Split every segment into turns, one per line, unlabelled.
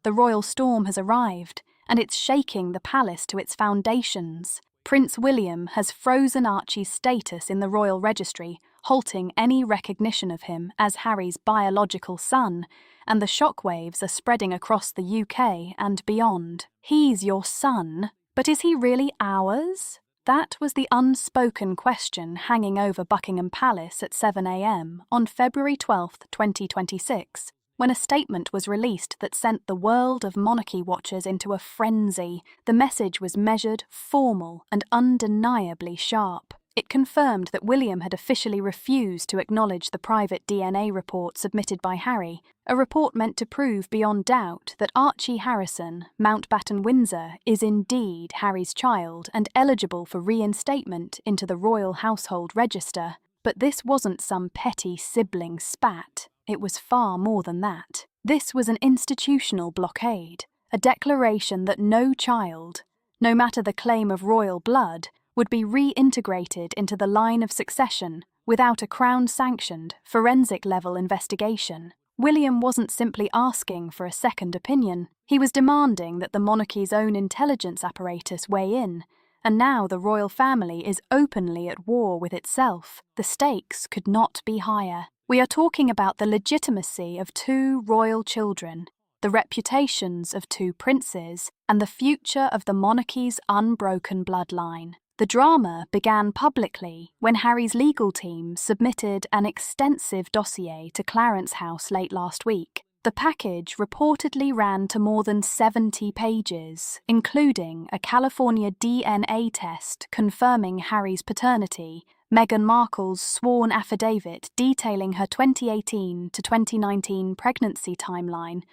The royal storm has arrived, and it's shaking the palace to its foundations. Prince William has frozen Archie's status in the royal registry, halting any recognition of him as Harry's biological son, and the shockwaves are spreading across the UK and beyond. He's your son, but is he really ours? That was the unspoken question hanging over Buckingham Palace at 7 a.m. on February 12, 2026, when a statement was released that sent the world of monarchy watchers into a frenzy. The message was measured, formal, and undeniably sharp. It confirmed that William had officially refused to acknowledge the private DNA report submitted by Harry, a report meant to prove beyond doubt that Archie Harrison, Mountbatten Windsor, is indeed Harry's child and eligible for reinstatement into the royal household register. But this wasn't some petty sibling spat. It was far more than that. This was an institutional blockade, a declaration that no child, no matter the claim of royal blood, would be reintegrated into the line of succession without a Crown-sanctioned, forensic-level investigation. William wasn't simply asking for a second opinion. He was demanding that the monarchy's own intelligence apparatus weigh in, and now the royal family is openly at war with itself. The stakes could not be higher. We are talking about the legitimacy of two royal children, the reputations of two princes, and the future of the monarchy's unbroken bloodline. The drama began publicly when Harry's legal team submitted an extensive dossier to Clarence House late last week. The package reportedly ran to more than 70 pages, including a California DNA test confirming Harry's paternity, Meghan Markle's sworn affidavit detailing her 2018 to 2019 pregnancy timeline,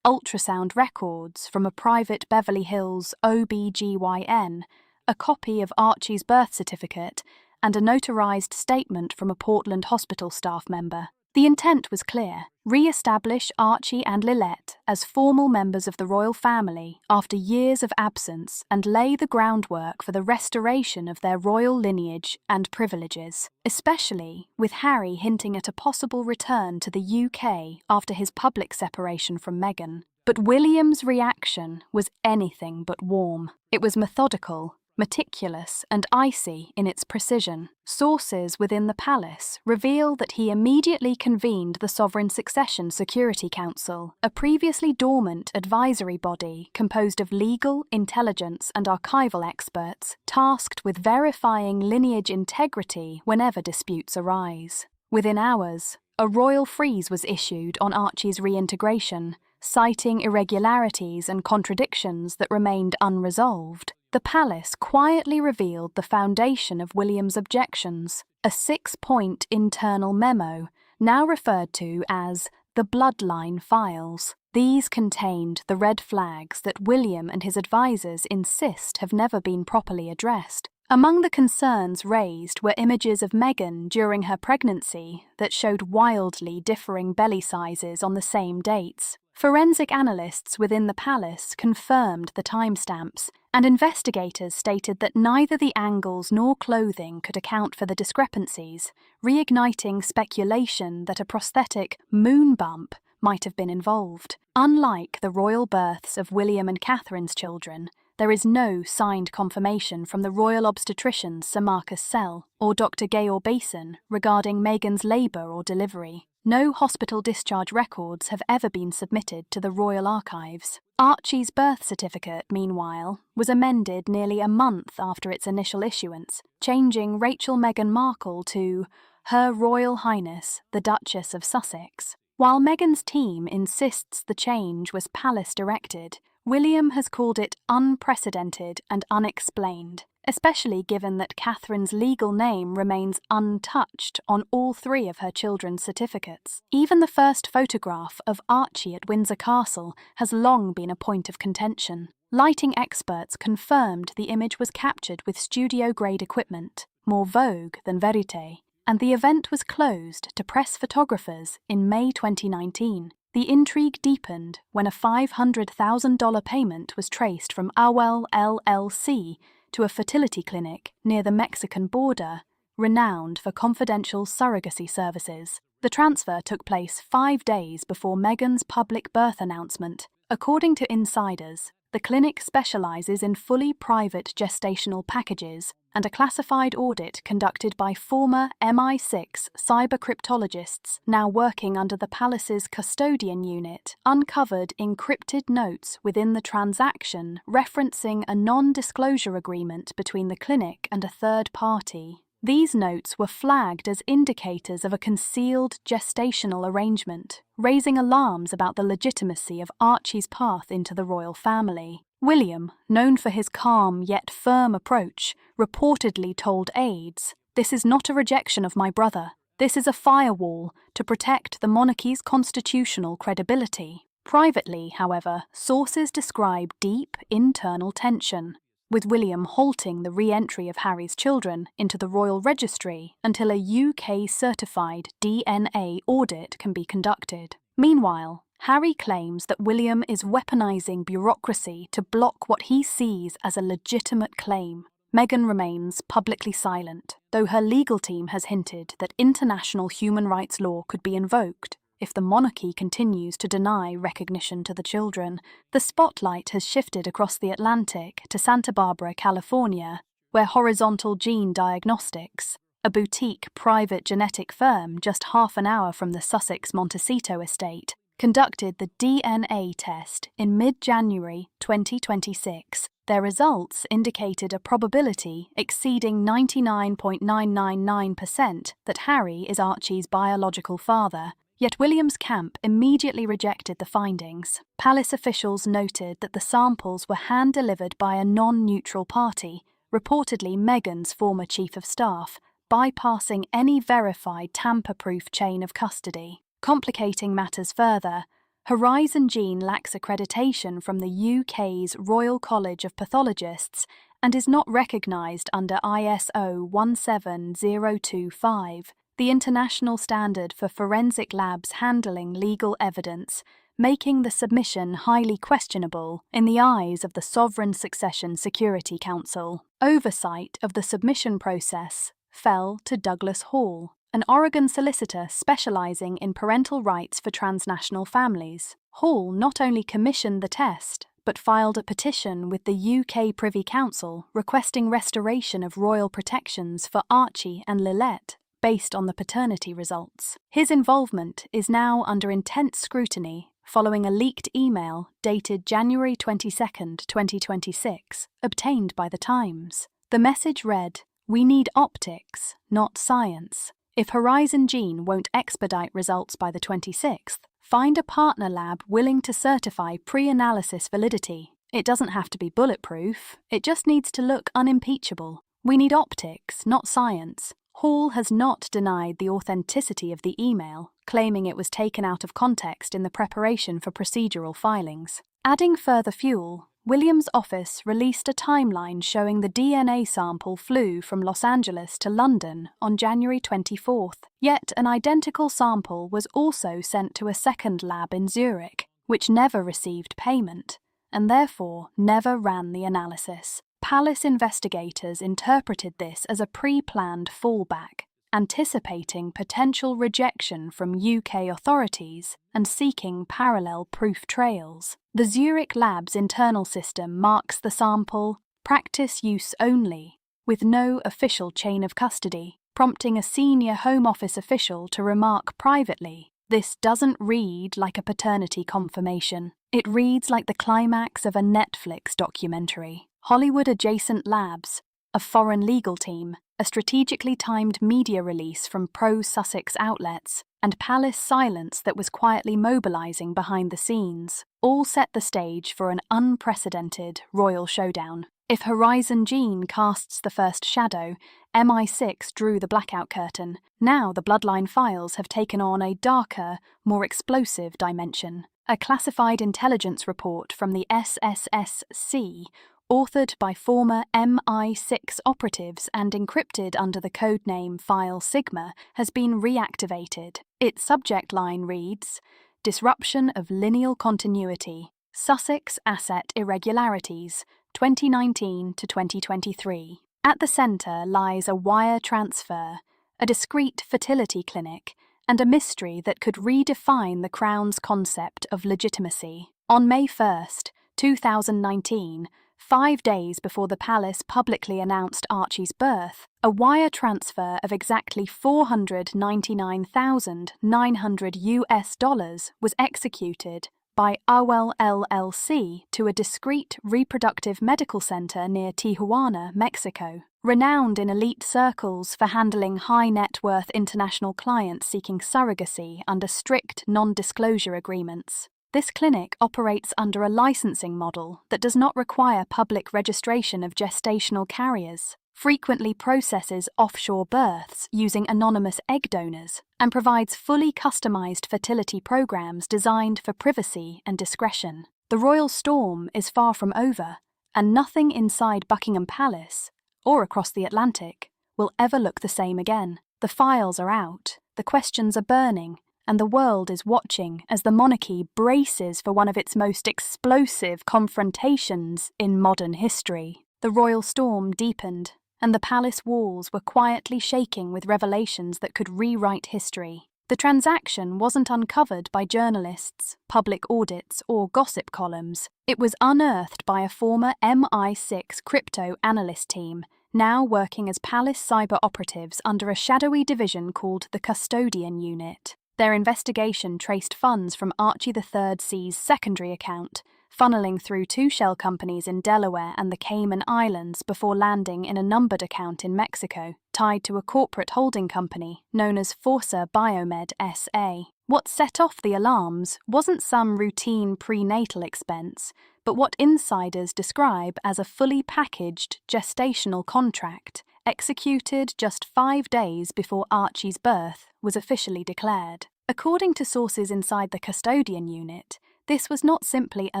ultrasound records from a private Beverly Hills OB/GYN, a copy of Archie's birth certificate, and a notarized statement from a Portland hospital staff member. The intent was clear: re-establish Archie and Lilette as formal members of the royal family after years of absence and lay the groundwork for the restoration of their royal lineage and privileges, especially with Harry hinting at a possible return to the UK after his public separation from Meghan. But William's reaction was anything but warm. It was methodical, meticulous, and icy in its precision. Sources within the palace reveal that he immediately convened the Sovereign Succession Security Council, a previously dormant advisory body composed of legal, intelligence, and archival experts tasked with verifying lineage integrity whenever disputes arise. Within hours, a royal freeze was issued on Archie's reintegration, citing irregularities and contradictions that remained unresolved. The palace quietly revealed the foundation of William's objections, a 6-point internal memo, now referred to as the Bloodline Files. These contained the red flags that William and his advisors insist have never been properly addressed. Among the concerns raised were images of Meghan during her pregnancy that showed wildly differing belly sizes on the same dates. Forensic analysts within the palace confirmed the timestamps, and investigators stated that neither the angles nor clothing could account for the discrepancies, reigniting speculation that a prosthetic moon bump might have been involved. Unlike the royal births of William and Catherine's children, there is no signed confirmation from the royal obstetrician Sir Marcus Sell or Dr. Georg Bason regarding Meghan's labour or delivery. No hospital discharge records have ever been submitted to the Royal Archives. Archie's birth certificate, meanwhile, was amended nearly a month after its initial issuance, changing Rachel Meghan Markle to Her Royal Highness the Duchess of Sussex. While Meghan's team insists the change was palace-directed, William has called it unprecedented and unexplained, especially given that Catherine's legal name remains untouched on all 3 of her children's certificates. Even the first photograph of Archie at Windsor Castle has long been a point of contention. Lighting experts confirmed the image was captured with studio-grade equipment, more vogue than verite, and the event was closed to press photographers in May 2019. The intrigue deepened when a $500,000 payment was traced from Awell LLC to a fertility clinic near the Mexican border, renowned for confidential surrogacy services. The transfer took place 5 days before Meghan's public birth announcement, According to insiders, the clinic specializes in fully private gestational packages, and a classified audit conducted by former MI6 cybercryptologists now working under the palace's custodian unit uncovered encrypted notes within the transaction referencing a non-disclosure agreement between the clinic and a third party. These notes were flagged as indicators of a concealed gestational arrangement, raising alarms about the legitimacy of Archie's path into the royal family. William, known for his calm yet firm approach, reportedly told aides, "This is not a rejection of my brother. This is a firewall to protect the monarchy's constitutional credibility." Privately, however, sources describe deep internal tension, with William halting the re-entry of Harry's children into the royal registry until a UK-certified DNA audit can be conducted. Meanwhile, Harry claims that William is weaponizing bureaucracy to block what he sees as a legitimate claim. Meghan remains publicly silent, though her legal team has hinted that international human rights law could be invoked if the monarchy continues to deny recognition to the children. The spotlight has shifted across the Atlantic to Santa Barbara, California, where Horizontal Gene Diagnostics, a boutique private genetic firm just half an hour from the Sussex Montecito estate, conducted the DNA test in mid-January 2026. Their results indicated a probability exceeding 99.999% that Harry is Archie's biological father. Yet William's camp immediately rejected the findings. Palace officials noted that the samples were hand-delivered by a non-neutral party, reportedly Meghan's former chief of staff, bypassing any verified tamper-proof chain of custody. Complicating matters further, Horizon Gene lacks accreditation from the UK's Royal College of Pathologists and is not recognised under ISO 17025. The international standard for forensic labs handling legal evidence, making the submission highly questionable in the eyes of the Sovereign Succession Security Council. Oversight of the submission process fell to Douglas Hall, an Oregon solicitor specializing in parental rights for transnational families. Hall not only commissioned the test, but filed a petition with the UK Privy Council requesting restoration of royal protections for Archie and Lilette, based on the paternity results. His involvement is now under intense scrutiny following a leaked email dated January 22, 2026, obtained by The Times. The message read, "We need optics, not science. If Horizon Gene won't expedite results by the 26th, find a partner lab willing to certify pre-analysis validity. It doesn't have to be bulletproof, it just needs to look unimpeachable. We need optics, not science." Hall has not denied the authenticity of the email, claiming it was taken out of context in the preparation for procedural filings. Adding further fuel, William's office released a timeline showing the DNA sample flew from Los Angeles to London on January 24th, yet an identical sample was also sent to a second lab in Zurich, which never received payment, and therefore never ran the analysis. Palace investigators interpreted this as a pre-planned fallback, anticipating potential rejection from UK authorities and seeking parallel proof trails. The Zurich lab's internal system marks the sample practice use only, with no official chain of custody, prompting a senior Home Office official to remark privately, "This doesn't read like a paternity confirmation. It reads like the climax of a Netflix documentary." Hollywood-adjacent labs, a foreign legal team, a strategically timed media release from pro-Sussex outlets, and Palace silence that was quietly mobilising behind the scenes, all set the stage for an unprecedented royal showdown. If Horizon Gene casts the first shadow, MI6 drew the blackout curtain. Now the bloodline files have taken on a darker, more explosive dimension. A classified intelligence report from the SSSC, authored by former MI6 operatives and encrypted under the codename File Sigma, has been reactivated. Its subject line reads, "Disruption of lineal continuity, Sussex asset irregularities, 2019 to 2023. At the centre lies a wire transfer, a discreet fertility clinic, and a mystery that could redefine the Crown's concept of legitimacy. On May 1st, 2019, 5 days before the palace publicly announced Archie's birth, a wire transfer of exactly $499,900 was executed by Awell LLC to a discreet reproductive medical center near Tijuana, Mexico. Renowned in elite circles for handling high-net-worth international clients seeking surrogacy under strict non-disclosure agreements, this clinic operates under a licensing model that does not require public registration of gestational carriers, frequently processes offshore births using anonymous egg donors, and provides fully customized fertility programs designed for privacy and discretion. The royal storm is far from over, and nothing inside Buckingham Palace, or across the Atlantic, will ever look the same again. The files are out, the questions are burning, and the world is watching as the monarchy braces for one of its most explosive confrontations in modern history. The royal storm deepened, and the palace walls were quietly shaking with revelations that could rewrite history. The transaction wasn't uncovered by journalists, public audits, or gossip columns. It was unearthed by a former MI6 crypto analyst team, now working as palace cyber operatives under a shadowy division called the Custodian Unit. Their investigation traced funds from Archie III's secondary account, funneling through 2 shell companies in Delaware and the Cayman Islands before landing in a numbered account in Mexico, tied to a corporate holding company known as Forza Biomed SA. What set off the alarms wasn't some routine prenatal expense, but what insiders describe as a fully packaged gestational contract, executed just 5 days before Archie's birth was officially declared. According to sources inside the Custodian Unit, this was not simply a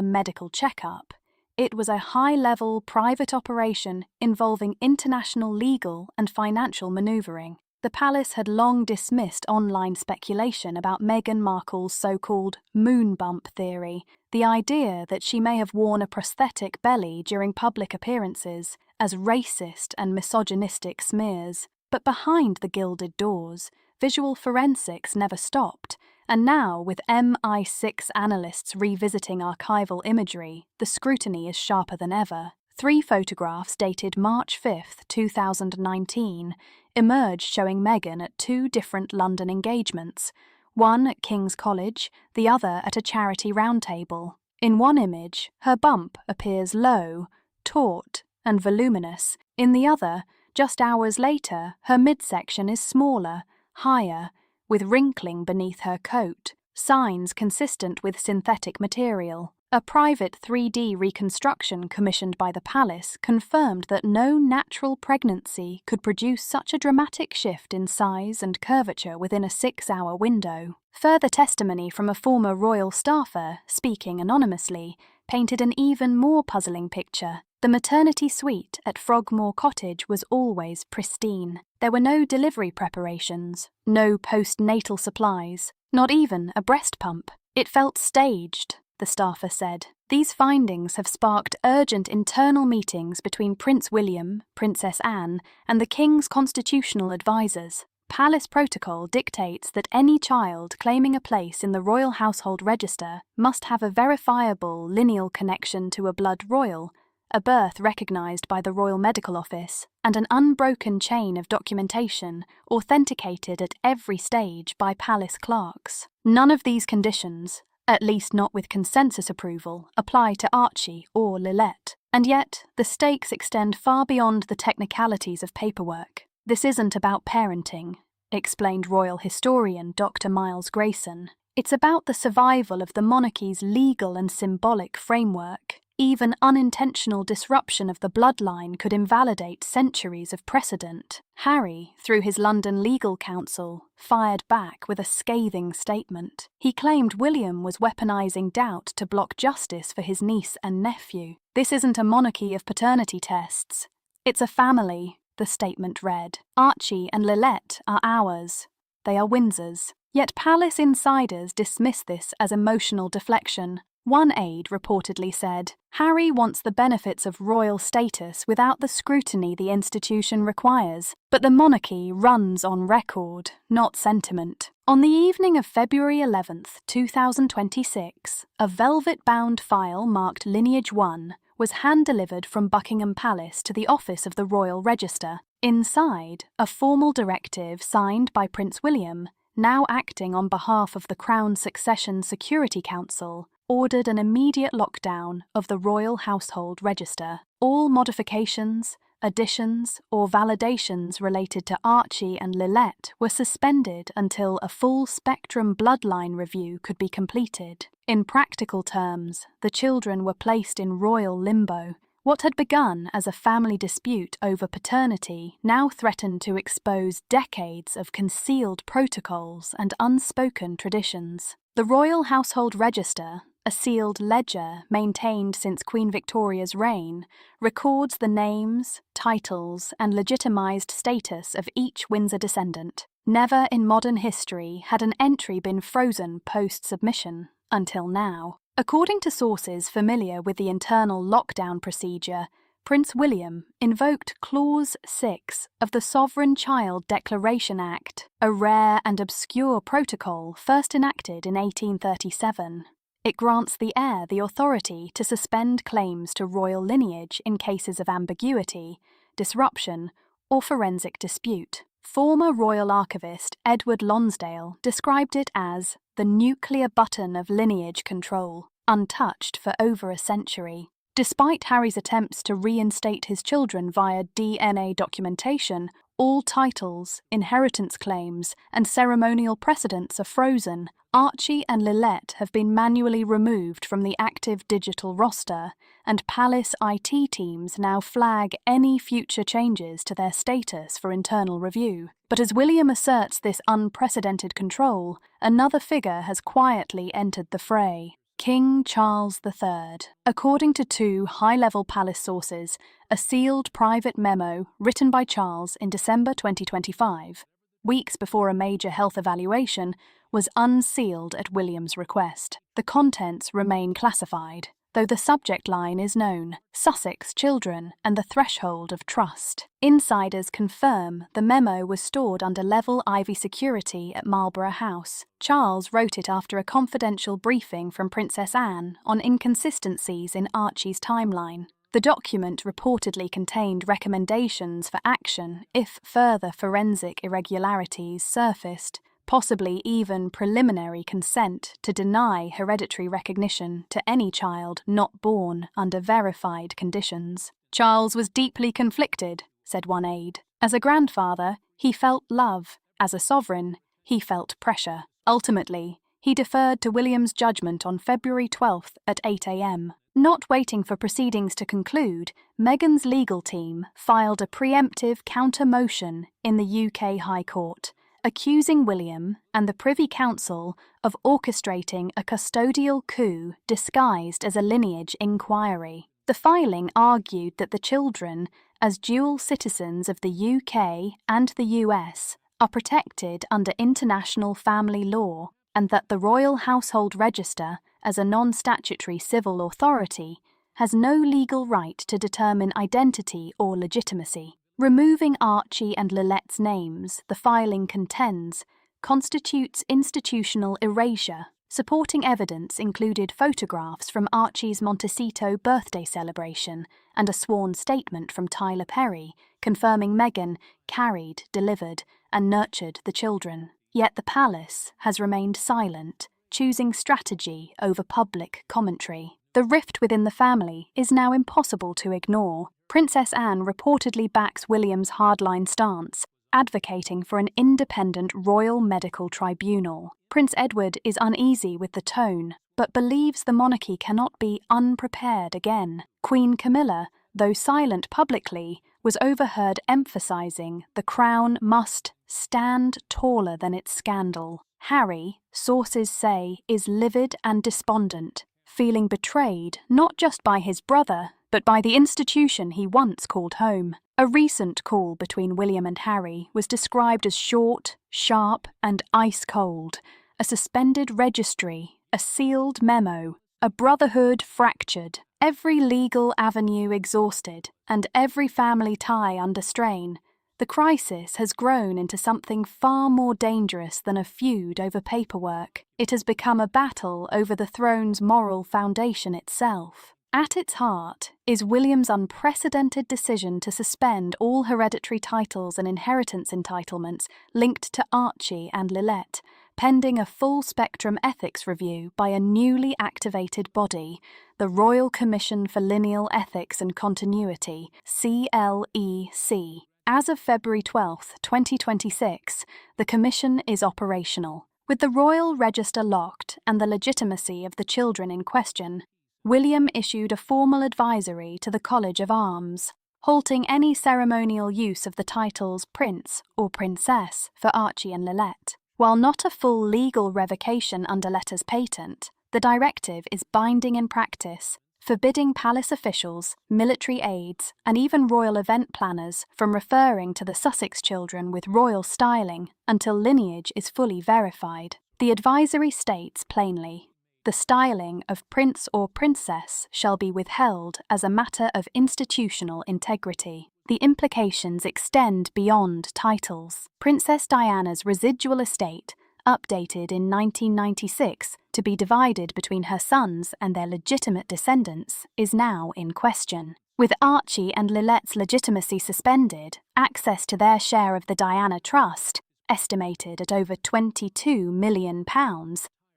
medical checkup. It was a high-level private operation involving international legal and financial maneuvering. The palace had long dismissed online speculation about Meghan Markle's so-called moon bump theory, the idea that she may have worn a prosthetic belly during public appearances, as racist and misogynistic smears. But behind the gilded doors, visual forensics never stopped, and now, with MI6 analysts revisiting archival imagery, the scrutiny is sharper than ever. 3 photographs dated March 5, 2019, emerged showing Meghan at 2 different London engagements, one at King's College, the other at a charity roundtable. In one image, her bump appears low, taut, and voluminous. In the other, just hours later, her midsection is smaller, higher, with wrinkling beneath her coat, signs consistent with synthetic material. A private 3D reconstruction commissioned by the palace confirmed that no natural pregnancy could produce such a dramatic shift in size and curvature within a 6-hour window. Further testimony from a former royal staffer, speaking anonymously, painted an even more puzzling picture. The maternity suite at Frogmore Cottage was always pristine. There were no delivery preparations, no postnatal supplies, not even a breast pump. It felt staged, the staffer said. These findings have sparked urgent internal meetings between Prince William, Princess Anne, and the King's constitutional advisors. Palace protocol dictates that any child claiming a place in the royal household register must have a verifiable lineal connection to a blood royal, a birth recognised by the Royal Medical Office, and an unbroken chain of documentation authenticated at every stage by palace clerks. None of these conditions, at least not with consensus approval, apply to Archie or Lilette. And yet, the stakes extend far beyond the technicalities of paperwork. This isn't about parenting, explained royal historian Dr. Miles Grayson. It's about the survival of the monarchy's legal and symbolic framework. Even unintentional disruption of the bloodline could invalidate centuries of precedent. Harry, through his London legal counsel, fired back with a scathing statement. He claimed William was weaponising doubt to block justice for his niece and nephew. "This isn't a monarchy of paternity tests. It's a family," the statement read. "Archie and Lilette are ours. They are Windsor's." Yet palace insiders dismiss this as emotional deflection. One aide reportedly said, "Harry wants the benefits of royal status without the scrutiny the institution requires, but the monarchy runs on record, not sentiment." On the evening of February 11th, 2026, a velvet-bound file marked Lineage 1 was hand-delivered from Buckingham Palace to the office of the Royal Register. Inside, a formal directive signed by Prince William, now acting on behalf of the Crown Succession Security Council, ordered an immediate lockdown of the Royal Household Register. All modifications, additions, or validations related to Archie and Lilette were suspended until a full-spectrum bloodline review could be completed. In practical terms, the children were placed in royal limbo. What had begun as a family dispute over paternity now threatened to expose decades of concealed protocols and unspoken traditions. The Royal Household Register, a sealed ledger maintained since Queen Victoria's reign, records the names, titles, and legitimised status of each Windsor descendant. Never in modern history had an entry been frozen post-submission, until now. According to sources familiar with the internal lockdown procedure, Prince William invoked Clause 6 of the Sovereign Child Declaration Act, a rare and obscure protocol first enacted in 1837. It grants the heir the authority to suspend claims to royal lineage in cases of ambiguity, disruption, or forensic dispute. Former royal archivist Edward Lonsdale described it as the nuclear button of lineage control, untouched for over a century. Despite Harry's attempts to reinstate his children via DNA documentation, all titles, inheritance claims, and ceremonial precedents are frozen. Archie and Lilette have been manually removed from the active digital roster, and Palace IT teams now flag any future changes to their status for internal review. But as William asserts this unprecedented control, another figure has quietly entered the fray. King Charles III. According to two high-level palace sources, a sealed private memo written by Charles in December 2025, weeks before a major health evaluation, was unsealed at William's request. The contents remain classified, though the subject line is known: Sussex children and the threshold of trust. Insiders confirm the memo was stored under level Ivy security at Marlborough House. Charles wrote it after a confidential briefing from Princess Anne on inconsistencies in Archie's timeline. The document reportedly contained recommendations for action if further forensic irregularities surfaced, possibly even preliminary consent to deny hereditary recognition to any child not born under verified conditions. Charles was deeply conflicted, said one aide. As a grandfather, he felt love. As a sovereign, he felt pressure. Ultimately, he deferred to William's judgment on February 12th at 8 a.m. Not waiting for proceedings to conclude, Meghan's legal team filed a preemptive counter-motion in the UK High Court, accusing William and the Privy Council of orchestrating a custodial coup disguised as a lineage inquiry. The filing argued that the children, as dual citizens of the UK and the US, are protected under international family law, and that the Royal Household Register, as a non-statutory civil authority, has no legal right to determine identity or legitimacy. Removing Archie and Lilette's names, the filing contends, constitutes institutional erasure. Supporting evidence included photographs from Archie's Montecito birthday celebration and a sworn statement from Tyler Perry confirming Meghan carried, delivered, and nurtured the children. Yet the palace has remained silent, choosing strategy over public commentary. The rift within the family is now impossible to ignore. Princess Anne reportedly backs William's hardline stance, advocating for an independent royal medical tribunal. Prince Edward is uneasy with the tone, but believes the monarchy cannot be unprepared again. Queen Camilla, though silent publicly, was overheard emphasizing the crown must stand taller than its scandal. Harry, sources say, is livid and despondent, feeling betrayed not just by his brother, but by the institution he once called home. A recent call between William and Harry was described as short, sharp, and ice-cold. A suspended registry, a sealed memo, a brotherhood fractured, every legal avenue exhausted, and every family tie under strain, the crisis has grown into something far more dangerous than a feud over paperwork. It has become a battle over the throne's moral foundation itself. At its heart is William's unprecedented decision to suspend all hereditary titles and inheritance entitlements linked to Archie and Lilette, pending a full-spectrum ethics review by a newly activated body, the Royal Commission for Lineal Ethics and Continuity, CLEC. As of February 12, 2026, the Commission is operational. With the Royal Register locked and the legitimacy of the children in question, William issued a formal advisory to the College of Arms, halting any ceremonial use of the titles Prince or Princess for Archie and Lilette. While not a full legal revocation under letters patent, the directive is binding in practice, forbidding palace officials, military aides, and even royal event planners from referring to the Sussex children with royal styling until lineage is fully verified. The advisory states plainly, the styling of prince or princess shall be withheld as a matter of institutional integrity. The implications extend beyond titles. Princess Diana's residual estate, updated in 1996 to be divided between her sons and their legitimate descendants, is now in question. With Archie and Lilette's legitimacy suspended, access to their share of the Diana Trust, estimated at over £22 million,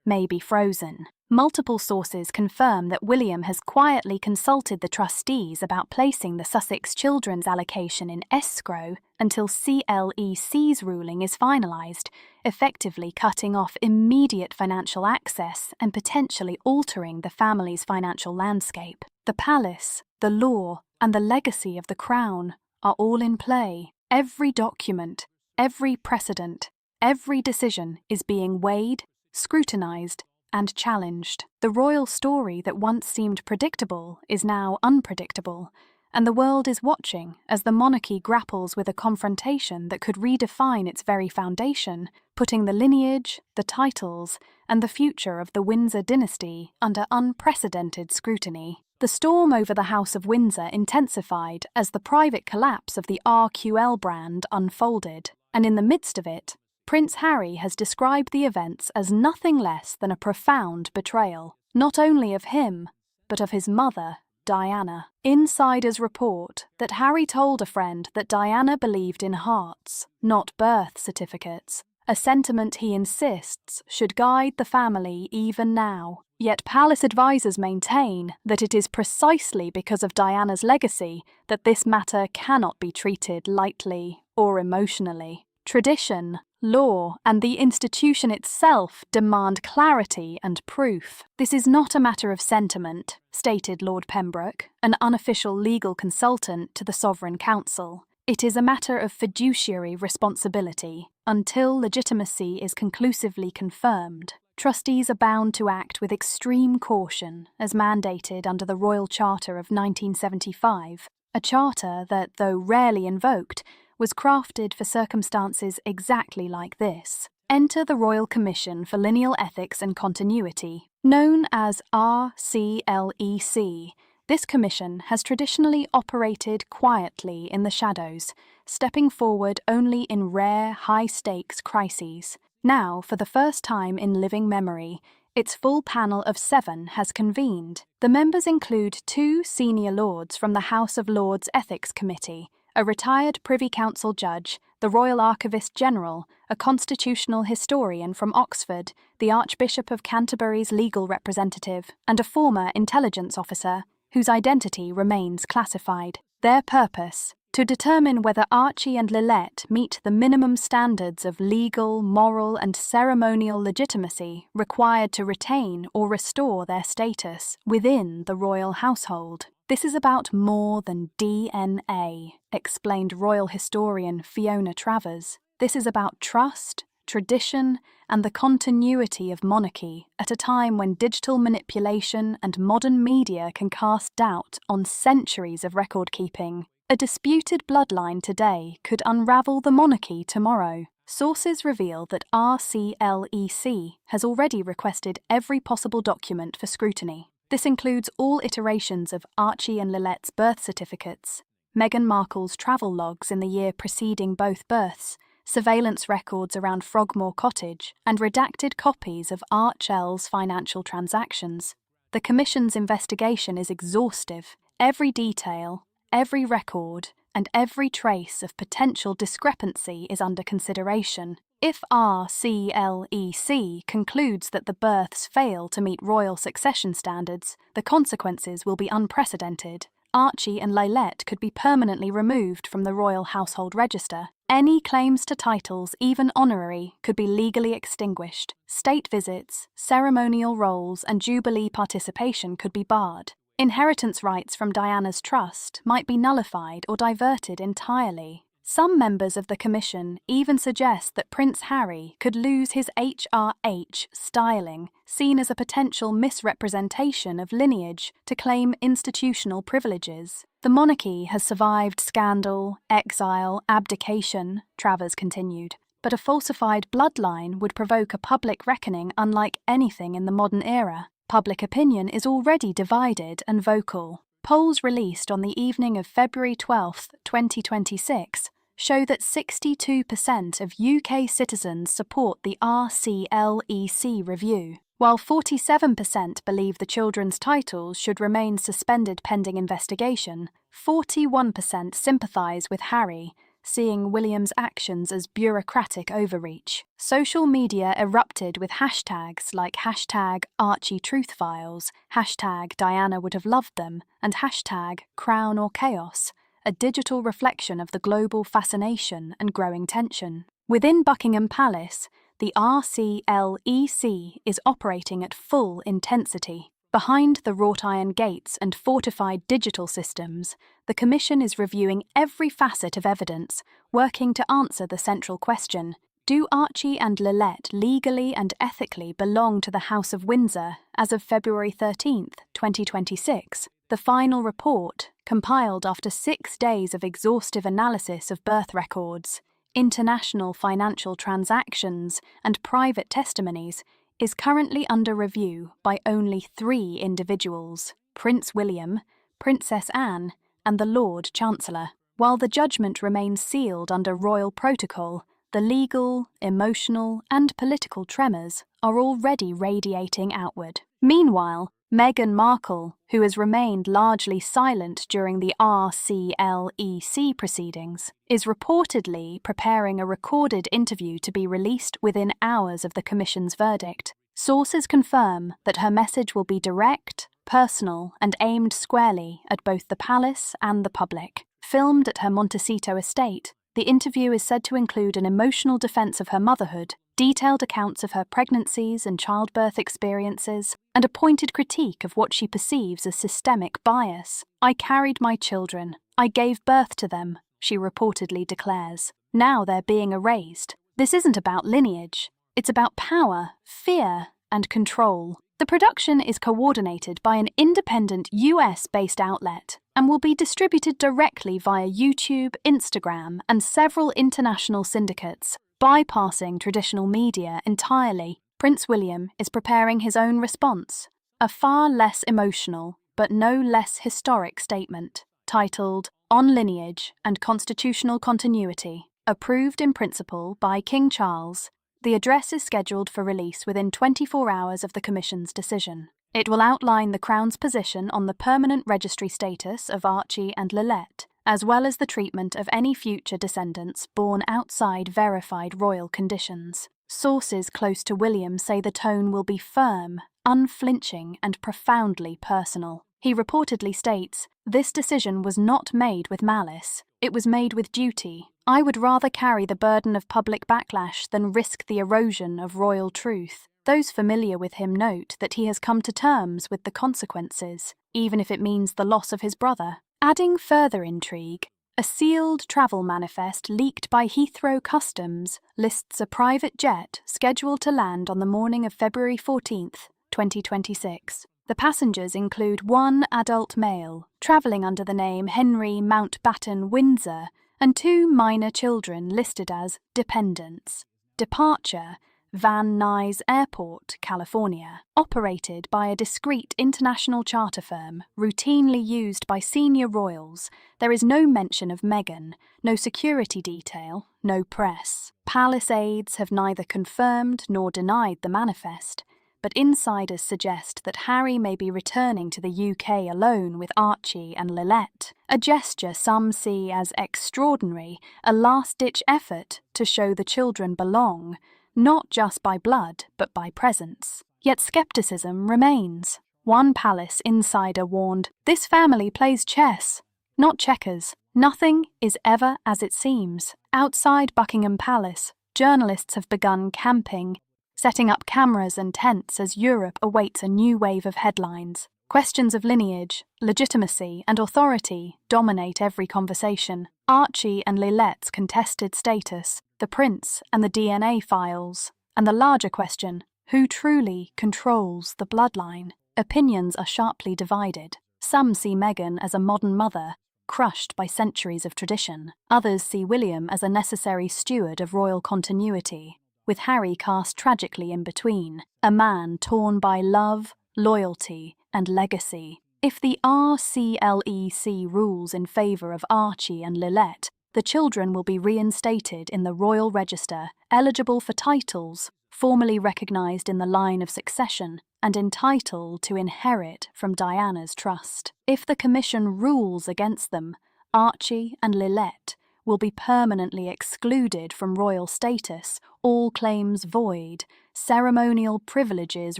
may be frozen. Multiple sources confirm that William has quietly consulted the trustees about placing the Sussex children's allocation in escrow until CLEC's ruling is finalised, effectively cutting off immediate financial access and potentially altering the family's financial landscape. The palace, the law, and the legacy of the crown are all in play. Every document, every precedent, every decision is being weighed, scrutinised, and challenged. The royal story that once seemed predictable is now unpredictable, and the world is watching as the monarchy grapples with a confrontation that could redefine its very foundation, putting the lineage, the titles, and the future of the Windsor dynasty under unprecedented scrutiny. The storm over the House of Windsor intensified as the private collapse of the RQL brand unfolded, and in the midst of it, Prince Harry has described the events as nothing less than a profound betrayal, not only of him, but of his mother, Diana. Insiders report that Harry told a friend that Diana believed in hearts, not birth certificates, a sentiment he insists should guide the family even now. Yet palace advisors maintain that it is precisely because of Diana's legacy that this matter cannot be treated lightly or emotionally. Tradition, law, and the institution itself demand clarity and proof. This is not a matter of sentiment, stated Lord Pembroke, an unofficial legal consultant to the Sovereign Council. It is a matter of fiduciary responsibility. Until legitimacy is conclusively confirmed, trustees are bound to act with extreme caution, as mandated under the Royal Charter of 1975, a charter that, though rarely invoked, was crafted for circumstances exactly like this. Enter the Royal Commission for Lineal Ethics and Continuity. Known as RCLEC, this commission has traditionally operated quietly in the shadows, stepping forward only in rare, high-stakes crises. Now, for the first time in living memory, its full panel of 7 has convened. The members include 2 senior lords from the House of Lords Ethics Committee, a retired Privy Council judge, the Royal Archivist General, a constitutional historian from Oxford, the Archbishop of Canterbury's legal representative, and a former intelligence officer, whose identity remains classified. Their purpose: to determine whether Archie and Lilette meet the minimum standards of legal, moral, and ceremonial legitimacy required to retain or restore their status within the royal household. This is about more than DNA, explained royal historian Fiona Travers. This is about trust, tradition, and the continuity of monarchy at a time when digital manipulation and modern media can cast doubt on centuries of record-keeping. A disputed bloodline today could unravel the monarchy tomorrow. Sources reveal that RCLEC has already requested every possible document for scrutiny. This includes all iterations of Archie and Lilette's birth certificates, Meghan Markle's travel logs in the year preceding both births, surveillance records around Frogmore Cottage, and redacted copies of Archel's financial transactions. The Commission's investigation is exhaustive. Every detail, every record, and every trace of potential discrepancy is under consideration. If RCLEC concludes that the births fail to meet royal succession standards, the consequences will be unprecedented. Archie and Lilette could be permanently removed from the royal household register. Any claims to titles, even honorary, could be legally extinguished. State visits, ceremonial roles, and Jubilee participation could be barred. Inheritance rights from Diana's trust might be nullified or diverted entirely. Some members of the Commission even suggest that Prince Harry could lose his HRH styling, seen as a potential misrepresentation of lineage, to claim institutional privileges. The monarchy has survived scandal, exile, abdication, Travers continued, but a falsified bloodline would provoke a public reckoning unlike anything in the modern era. Public opinion is already divided and vocal. Polls released on the evening of February 12, 2026, show that 62% of UK citizens support the RCLEC review, while 47% believe the children's titles should remain suspended pending investigation. 41% sympathise with Harry, seeing William's actions as bureaucratic overreach. Social media erupted with hashtags like #ArchieTruthFiles, #DianaWouldHaveLovedThem, and #CrownOrChaos, a digital reflection of the global fascination and growing tension. Within Buckingham Palace, the RCLEC is operating at full intensity. Behind the wrought iron gates and fortified digital systems, the Commission is reviewing every facet of evidence, working to answer the central question: do Archie and Lilette legally and ethically belong to the House of Windsor as of February 13, 2026? The final report, compiled after 6 days of exhaustive analysis of birth records, international financial transactions, and private testimonies, is currently under review by only 3 individuals: Prince William, Princess Anne, and the Lord Chancellor. While the judgment remains sealed under royal protocol, the legal, emotional, and political tremors are already radiating outward. Meanwhile, Meghan Markle, who has remained largely silent during the RCLEC proceedings, is reportedly preparing a recorded interview to be released within hours of the Commission's verdict. Sources confirm that her message will be direct, personal, and aimed squarely at both the palace and the public. Filmed at her Montecito estate, the interview is said to include an emotional defense of her motherhood, detailed accounts of her pregnancies and childbirth experiences, and a pointed critique of what she perceives as systemic bias. "I carried my children. I gave birth to them," she reportedly declares. "Now they're being erased. This isn't about lineage. It's about power, fear, and control." The production is coordinated by an independent US-based outlet and will be distributed directly via YouTube, Instagram, and several international syndicates, bypassing traditional media entirely. Prince William is preparing his own response, a far less emotional but no less historic statement, titled "On Lineage and Constitutional Continuity," approved in principle by King Charles. The address is scheduled for release within 24 hours of the Commission's decision. It will outline the Crown's position on the permanent registry status of Archie and Lilette, as well as the treatment of any future descendants born outside verified royal conditions. Sources close to William say the tone will be firm, unflinching, and profoundly personal. He reportedly states, "This decision was not made with malice. It was made with duty. I would rather carry the burden of public backlash than risk the erosion of royal truth." Those familiar with him note that he has come to terms with the consequences, even if it means the loss of his brother. Adding further intrigue, a sealed travel manifest leaked by Heathrow Customs lists a private jet scheduled to land on the morning of February 14, 2026. The passengers include 1 adult male, travelling under the name Henry Mountbatten Windsor, and 2 minor children listed as dependents. Departure, Van Nuys Airport, California. Operated by a discreet international charter firm routinely used by senior royals, there is no mention of Meghan, no security detail, no press. Palace aides have neither confirmed nor denied the manifest, but insiders suggest that Harry may be returning to the UK alone with Archie and Lilette, a gesture some see as extraordinary, a last-ditch effort to show the children belong, not just by blood but by presence. Yet skepticism remains. One palace insider warned, "This family plays chess, not checkers. Nothing is ever as it seems." Outside Buckingham Palace, journalists have begun camping, setting up cameras and tents as Europe awaits a new wave of headlines. Questions of lineage, legitimacy, and authority dominate every conversation. Archie and Lilette's contested status, the prince and the DNA files, and the larger question, who truly controls the bloodline? Opinions are sharply divided. Some see Meghan as a modern mother, crushed by centuries of tradition. Others see William as a necessary steward of royal continuity, with Harry cast tragically in between, a man torn by love, loyalty, and legacy. If the RCLEC rules in favour of Archie and Lilette, the children will be reinstated in the royal register, eligible for titles, formally recognised in the line of succession, and entitled to inherit from Diana's trust. If the commission rules against them, Archie and Lilette will be permanently excluded from royal status, all claims void, ceremonial privileges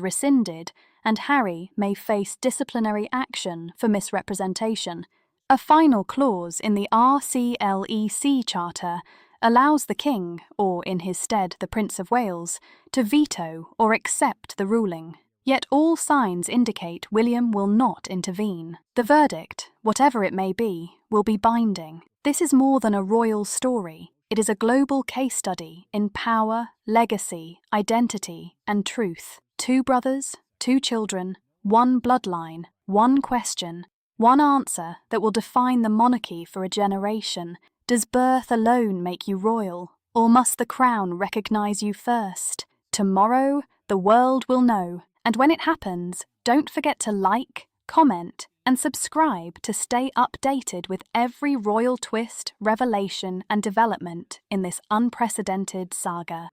rescinded, and Harry may face disciplinary action for misrepresentation. A final clause in the RCLEC Charter allows the King, or in his stead the Prince of Wales, to veto or accept the ruling. Yet all signs indicate William will not intervene. The verdict, whatever it may be, will be binding. This is more than a royal story. It is a global case study in power, legacy, identity, and truth. Two brothers, two children, one bloodline, one question, one answer that will define the monarchy for a generation. Does birth alone make you royal, or must the crown recognise you first? Tomorrow, the world will know. And when it happens, don't forget to like, comment, and subscribe to stay updated with every royal twist, revelation, and development in this unprecedented saga.